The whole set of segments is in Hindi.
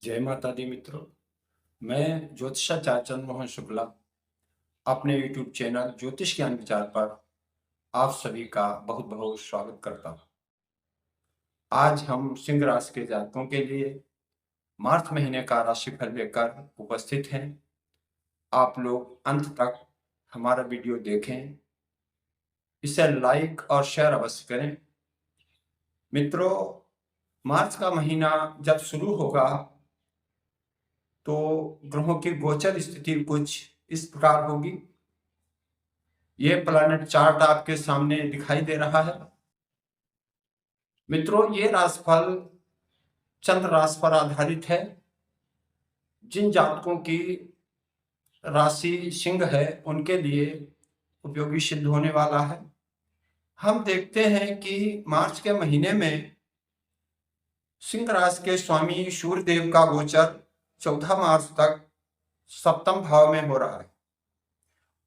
जय माता दी मित्रों। मैं ज्योतिषाचार्य चंद्रमोहन शुक्ला अपने YouTube चैनल ज्योतिष ज्ञान विचार पर आप सभी का बहुत बहुत स्वागत करता हूँ। आज हम सिंह राशि के जातकों के लिए मार्च महीने का राशिफल लेकर उपस्थित हैं। आप लोग अंत तक हमारा वीडियो देखें, इसे लाइक और शेयर अवश्य करें। मित्रों, मार्च का महीना जब शुरू होगा तो ग्रहों की गोचर स्थिति कुछ इस प्रकार होगी। यह प्लैनेट चार्ट आपके सामने दिखाई दे रहा है। मित्रों, ये राशिफल चंद्र राशि पर आधारित है। जिन जातकों की राशि सिंह है उनके लिए उपयोगी सिद्ध होने वाला है। हम देखते हैं कि मार्च के महीने में सिंह राशि के स्वामी सूर्य देव का गोचर 14 मार्च तक सप्तम भाव में हो रहा है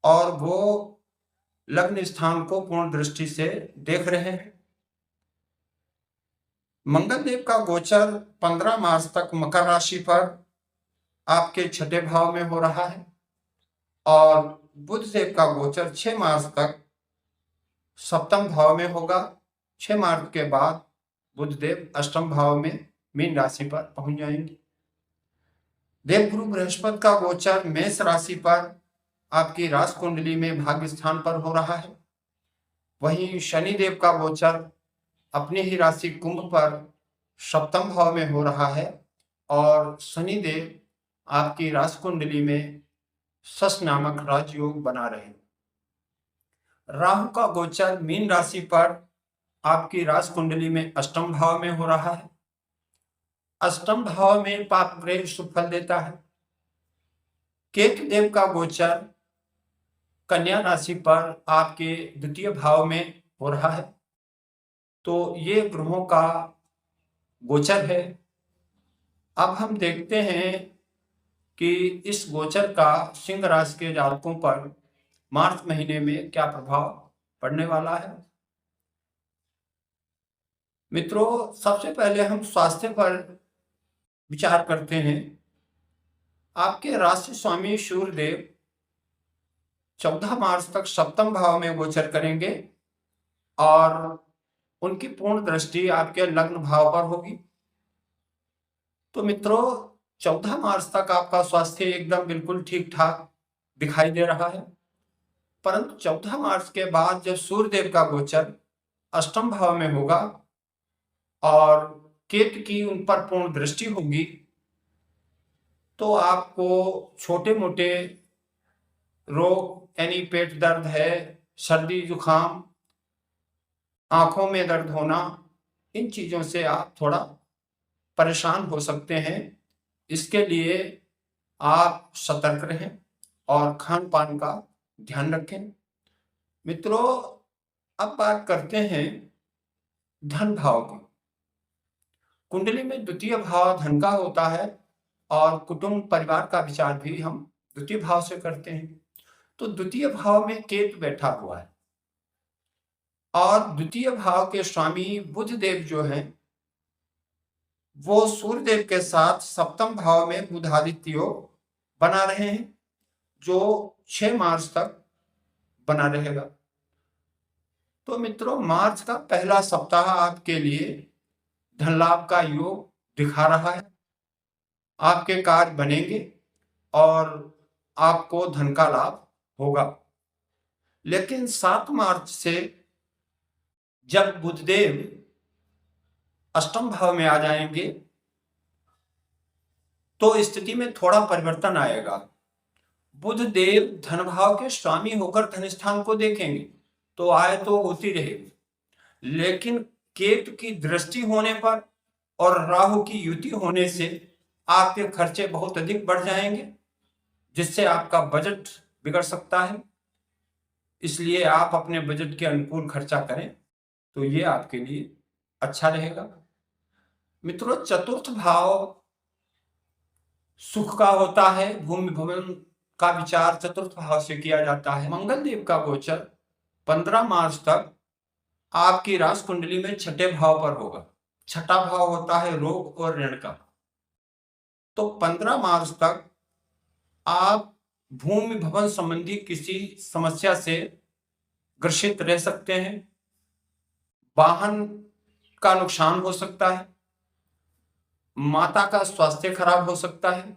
और वो लग्न स्थान को पूर्ण दृष्टि से देख रहे हैं। मंगल देव का गोचर 15 मार्च तक मकर राशि पर आपके छठे भाव में हो रहा है और बुध देव का गोचर 6 मार्च तक सप्तम भाव में होगा। 6 मार्च के बाद बुध देव अष्टम भाव में मीन राशि पर पहुंच जाएंगे। देवगुरु बृहस्पति का गोचर मेष राशि पर आपकी राशि कुंडली में भाग्य स्थान पर हो रहा है। वहीं शनि देव का गोचर अपनी ही राशि कुंभ पर सप्तम भाव में हो रहा है और शनि देव आपकी राशि कुंडली में शश नामक राजयोग बना रहे हैं। राहु का गोचर मीन राशि पर आपकी राशि कुंडली में अष्टम भाव में हो रहा है। अष्टम भाव में पाप ग्रह शुभ फल देता है। केतु देव का गोचर कन्या राशि पर आपके द्वितीय भाव में हो रहा है। तो ये ग्रहों का गोचर है। अब हम देखते हैं कि इस गोचर का सिंह राशि के जातकों पर मार्च महीने में क्या प्रभाव पड़ने वाला है। मित्रों, सबसे पहले हम स्वास्थ्य पर विचार करते हैं। आपके राशि स्वामी सूर्य देव 14 मार्च तक सप्तम भाव में गोचर करेंगे और उनकी पूर्ण दृष्टि आपके लग्न भाव पर होगी। तो मित्रों, 14 मार्च तक आपका स्वास्थ्य एकदम बिल्कुल ठीक ठाक दिखाई दे रहा है, परंतु 14 मार्च के बाद जब सूर्य देव का गोचर अष्टम भाव में होगा और केतु की उन पर पूर्ण दृष्टि होगी तो आपको छोटे मोटे रोग यानी पेट दर्द है, सर्दी जुकाम, आंखों में दर्द होना, इन चीजों से आप थोड़ा परेशान हो सकते हैं। इसके लिए आप सतर्क रहें और खान पान का ध्यान रखें। मित्रों, अब बात करते हैं धन भाव की। कुंडली में द्वितीय भाव धन का होता है और कुटुंब परिवार का विचार भी हम द्वितीय भाव से करते हैं। तो द्वितीय भाव में केतु बैठा हुआ है और द्वितीय भाव के स्वामी बुध देव जो हैं वो सूर्य देव के साथ सप्तम भाव में बुधादित्य योग बना रहे हैं जो 6 मार्च तक बना रहेगा। तो मित्रों, मार्च का पहला सप्ताह आपके लिए धन लाभ का योग दिखा रहा है। आपके कार्य बनेंगे और आपको धन का लाभ होगा। लेकिन 7 मार्च से जब बुधदेव अष्टम भाव में आ जाएंगे तो स्थिति में थोड़ा परिवर्तन आएगा। बुध देव धन भाव के स्वामी होकर धन स्थान को देखेंगे तो आय तो होती रहेगी, लेकिन केतु की दृष्टि होने पर और राहु की युति होने से आपके खर्चे बहुत अधिक बढ़ जाएंगे जिससे आपका बजट बिगड़ सकता है। इसलिए आप अपने बजट के अनुकूल खर्चा करें तो ये आपके लिए अच्छा रहेगा। मित्रों, चतुर्थ भाव सुख का होता है। भूमि भवन का विचार चतुर्थ भाव से किया जाता है। मंगल देव का गोचर 15 मार्च तक आपकी राशि कुंडली में छठे भाव पर होगा। छठा भाव होता है रोग और ऋण का। तो 15 मार्च तक आप भूमि भवन संबंधी किसी समस्या से ग्रसित रह सकते हैं। वाहन का नुकसान हो सकता है, माता का स्वास्थ्य खराब हो सकता है।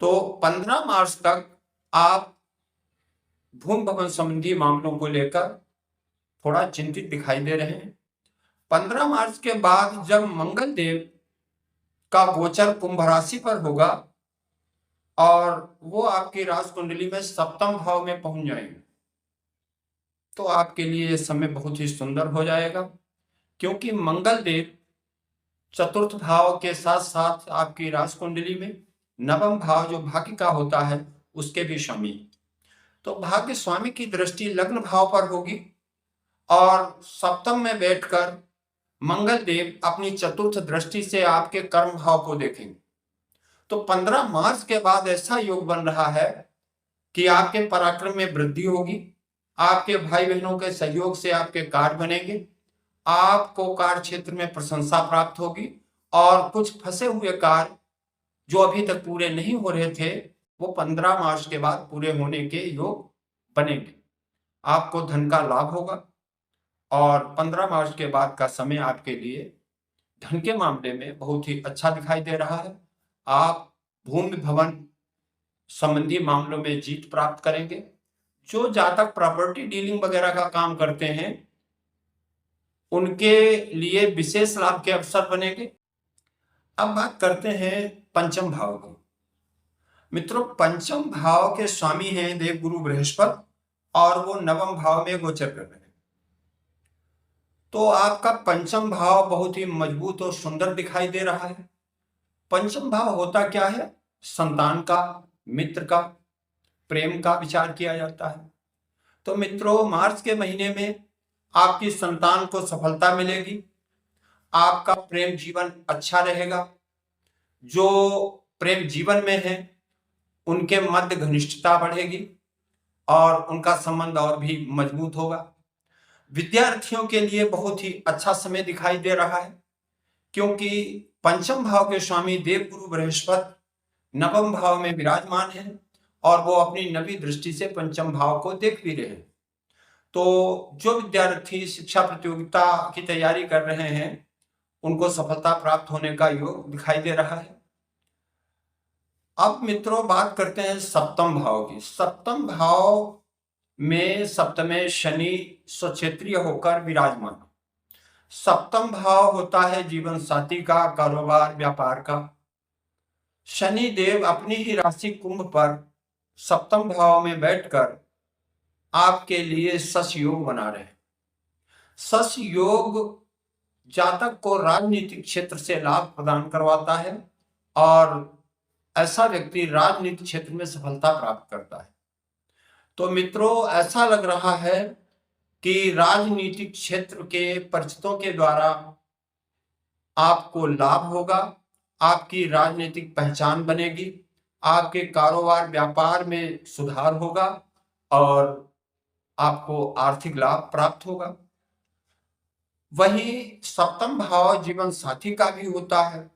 तो 15 मार्च तक आप भूमि भवन संबंधी मामलों को लेकर थोड़ा चिंतित दिखाई दे रहे हैं। 15 मार्च के बाद जब मंगल देव का गोचर कुंभ राशि पर होगा और वो आपकी राशि कुंडली में सप्तम भाव में पहुंच जाएंगे, तो आपके लिए ये समय बहुत ही सुंदर हो जाएगा, क्योंकि मंगल देव चतुर्थ भाव के साथ साथ आपकी राशि कुंडली में नवम भाव जो भाग्य का होता है उसके भी स्वामी, तो भाग्य स्वामी की दृष्टि लग्न भाव पर होगी और सप्तम में बैठकर मंगल देव अपनी चतुर्थ दृष्टि से आपके कर्म भाव को देखेंगे। तो 15 मार्च के बाद ऐसा योग बन रहा है कि आपके पराक्रम में वृद्धि होगी, आपके भाई बहनों के सहयोग से आपके कार्य बनेंगे, आपको कार्य क्षेत्र में प्रशंसा प्राप्त होगी और कुछ फंसे हुए कार्य जो अभी तक पूरे नहीं हो रहे थे वो 15 मार्च के बाद पूरे होने के योग बनेंगे। आपको धन का लाभ होगा और 15 मार्च के बाद का समय आपके लिए धन के मामले में बहुत ही अच्छा दिखाई दे रहा है। आप भूमि भवन संबंधी मामलों में जीत प्राप्त करेंगे। जो जातक प्रॉपर्टी डीलिंग वगैरह का काम करते हैं उनके लिए विशेष लाभ के अवसर बनेंगे। अब बात करते हैं पंचम भाव की। मित्रों, पंचम भाव के स्वामी हैं देवगुरु बृहस्पति और वो नवम भाव में गोचर कर रहे हैं। तो आपका पंचम भाव बहुत ही मजबूत और सुंदर दिखाई दे रहा है। पंचम भाव होता क्या है? संतान का, मित्र का, प्रेम का विचार किया जाता है। तो मित्रों, मार्च के महीने में आपकी संतान को सफलता मिलेगी, आपका प्रेम जीवन अच्छा रहेगा। जो प्रेम जीवन में है उनके मध्य घनिष्ठता बढ़ेगी और उनका संबंध और भी मजबूत होगा। विद्यार्थियों के लिए बहुत ही अच्छा समय दिखाई दे रहा है, क्योंकि पंचम भाव के स्वामी देवगुरु बृहस्पति नवम भाव में विराजमान है और वो अपनी नवी दृष्टि से पंचम भाव को देख भी रहे हैं। तो जो विद्यार्थी शिक्षा प्रतियोगिता की तैयारी कर रहे हैं उनको सफलता प्राप्त होने का योग दिखाई दे रहा है। अब मित्रों, बात करते हैं सप्तम भाव की। सप्तम भाव में सप्तमे शनि स्वक्षेत्रीय होकर विराजमान। सप्तम भाव होता है जीवन साथी का, कारोबार, व्यापार का। शनि देव अपनी ही राशि कुंभ पर सप्तम भाव में बैठकर आपके लिए शश योग बना रहे हैं। शश योग जातक को राजनीतिक क्षेत्र से लाभ प्रदान करवाता है और ऐसा व्यक्ति राजनीतिक क्षेत्र में सफलता प्राप्त करता है। तो मित्रों, ऐसा लग रहा है कि राजनीतिक क्षेत्र के परिचितों के द्वारा आपको लाभ होगा, आपकी राजनीतिक पहचान बनेगी, आपके कारोबार व्यापार में सुधार होगा और आपको आर्थिक लाभ प्राप्त होगा। वहीं सप्तम भाव जीवन साथी का भी होता है।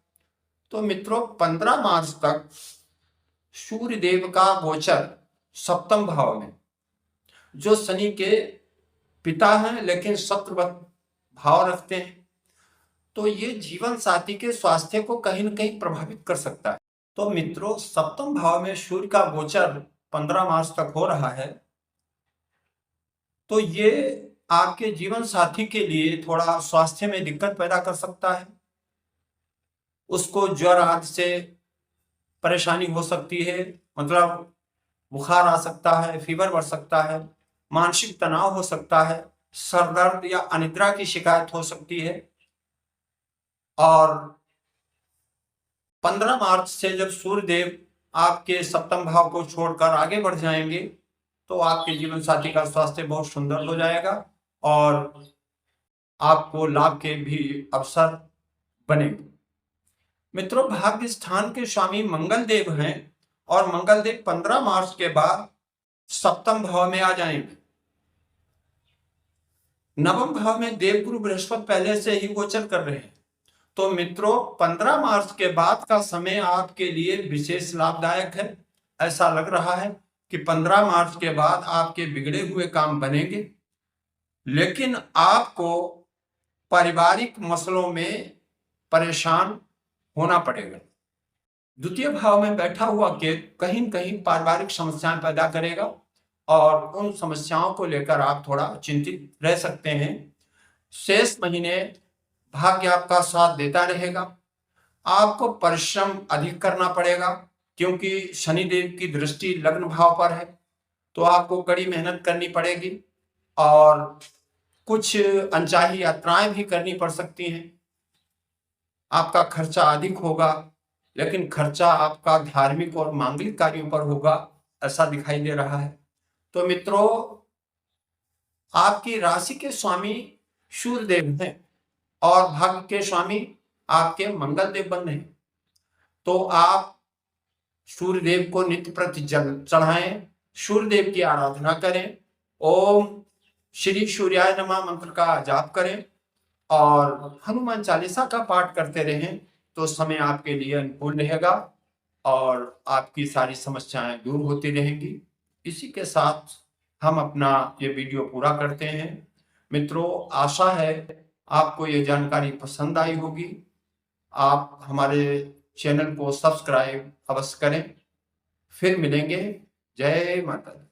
तो मित्रों, 15 मार्च तक सूर्य देव का गोचर सप्तम भाव में, जो शनि के पिता हैं लेकिन शत्रुवत भाव रखते हैं, तो ये जीवन साथी के स्वास्थ्य को कहीं न कहीं प्रभावित कर सकता है। तो मित्रों, सप्तम भाव में सूर्य का गोचर 15 मार्च तक हो रहा है, तो ये आपके जीवन साथी के लिए थोड़ा स्वास्थ्य में दिक्कत पैदा कर सकता है। उसको ज्वर आदि से परेशानी हो सकती है, मतलब बुखार आ सकता है, फीवर बढ़ सकता है, मानसिक तनाव हो सकता है, सर दर्द या अनिद्रा की शिकायत हो सकती है। और 15 मार्च से जब सूर्य देव आपके सप्तम भाव को छोड़कर आगे बढ़ जाएंगे तो आपके जीवन साथी का स्वास्थ्य बहुत सुंदर हो जाएगा और आपको लाभ के भी अवसर बनेंगे। मित्रों, भाग्य स्थान के स्वामी मंगल देव हैं और मंगल देव 15 मार्च के बाद सप्तम भाव में आ जाएंगे। नवम भाव में देवगुरु बृहस्पति पहले से ही गोचर कर रहे हैं, तो मित्रों 15 मार्च के बाद का समय आपके लिए विशेष लाभदायक है। ऐसा लग रहा है कि 15 मार्च के बाद आपके बिगड़े हुए काम बनेंगे, लेकिन आपको पारिवारिक मसलों में परेशान होना पड़ेगा। द्वितीय भाव में बैठा हुआ केतु कहीं न कहीं पारिवारिक समस्याएं पैदा करेगा और उन समस्याओं को लेकर आप थोड़ा चिंतित रह सकते हैं। शेष महीने भाग्य आपका साथ देता रहेगा। आपको परिश्रम अधिक करना पड़ेगा क्योंकि शनिदेव की दृष्टि लग्न भाव पर है, तो आपको कड़ी मेहनत करनी पड़ेगी और कुछ अनचाही यात्राएं भी करनी पड़ सकती हैं। आपका खर्चा अधिक होगा, लेकिन खर्चा आपका धार्मिक और मांगलिक कार्यों पर होगा, ऐसा दिखाई दे रहा है। तो मित्रों, आपकी राशि के स्वामी सूर्य देव हैं और भाग्य के स्वामी आपके मंगल देव बन रहे हैं। तो आप सूर्य देव को नित्य प्रति जल चढ़ाएं, सूर्य देव की आराधना करें, ओम श्री सूर्याय नमः मंत्र का जाप करें और हनुमान चालीसा का पाठ करते रहें, तो समय आपके लिए अनुकूल रहेगा और आपकी सारी समस्याएं दूर होती रहेंगी। इसी के साथ हम अपना ये वीडियो पूरा करते हैं। मित्रों, आशा है आपको ये जानकारी पसंद आई होगी। आप हमारे चैनल को सब्सक्राइब अवश्य करें। फिर मिलेंगे। जय माता दी।